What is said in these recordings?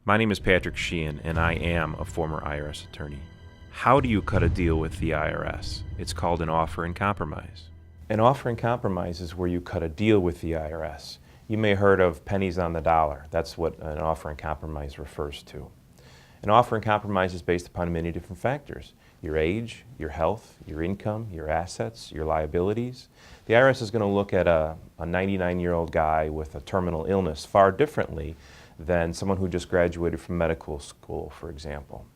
My name is Patrick Sheehan, and I am a former IRS attorney. How do you cut a deal with the IRS? It's called an offer in compromise. An offer in compromise is where you cut a deal with the IRS. You may have heard of pennies on the dollar. That's what an offer in compromise refers to. An offer in compromise is based upon many different factors: your age, your health, your income, your assets, your liabilities. The IRS is going to look at a 99-year-old guy with a terminal illness far differently than someone who just graduated from medical school, for example.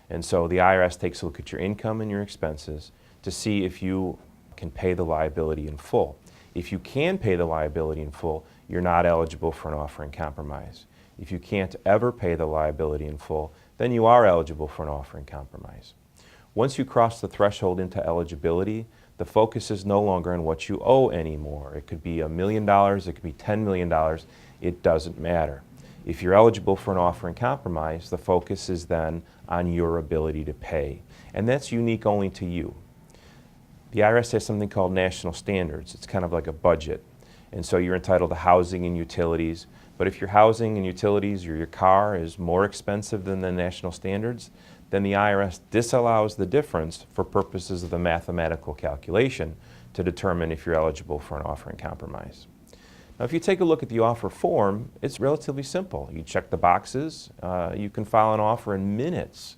And so the IRS takes a look at your income and your expenses to see if you can pay the liability in full. If you can pay the liability in full, you're not eligible for an offer in compromise. If you can't ever pay the liability in full, then you are eligible for an offer in compromise. Once you cross the threshold into eligibility, the focus is no longer on what you owe anymore. It could be $1 million, it could be $10 million, it doesn't matter. If you're eligible for an offer in compromise, the focus is then on your ability to pay. And that's unique only to you. The IRS has something called national standards. It's kind of like a budget. And so you're entitled to housing and utilities. But if your housing and utilities or your car is more expensive than the national standards, then the IRS disallows the difference for purposes of the mathematical calculation to determine if you're eligible for an offer in compromise. Now, if you take a look at the offer form, it's relatively simple. You check the boxes, you can file an offer in minutes.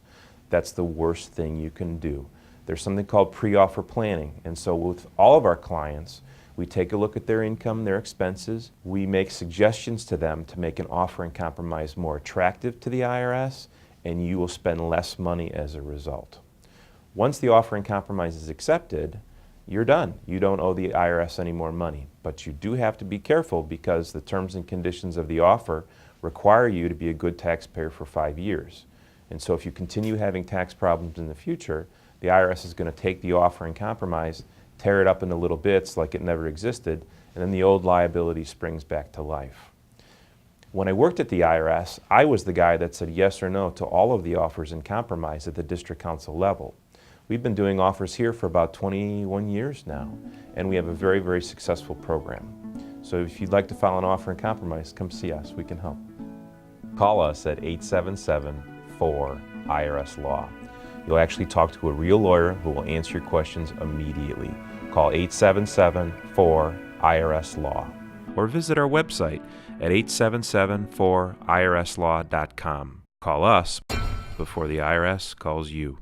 That's the worst thing you can do. There's something called pre-offer planning, and so with all of our clients, we take a look at their income, their expenses. We make suggestions to them to make an offer in compromise more attractive to the IRS, and you will spend less money as a result. Once the offer in compromise is accepted, you're done. You don't owe the IRS any more money. But you do have to be careful because the terms and conditions of the offer require you to be a good taxpayer for 5 years. And so if you continue having tax problems in the future, the IRS is going to take the offer in compromise, tear it up into little bits like it never existed, and then the old liability springs back to life. When I worked at the IRS, I was the guy that said yes or no to all of the offers in compromise at the district council level. We've been doing offers here for about 21 years now, and we have a very, very successful program. So if you'd like to file an offer in compromise, come see us. We can help. Call us at 877-4-IRS-LAW. You'll actually talk to a real lawyer who will answer your questions immediately. Call 877-4-IRS-LAW. Or visit our website at 877-4IRSLaw.com. Call us before the IRS calls you.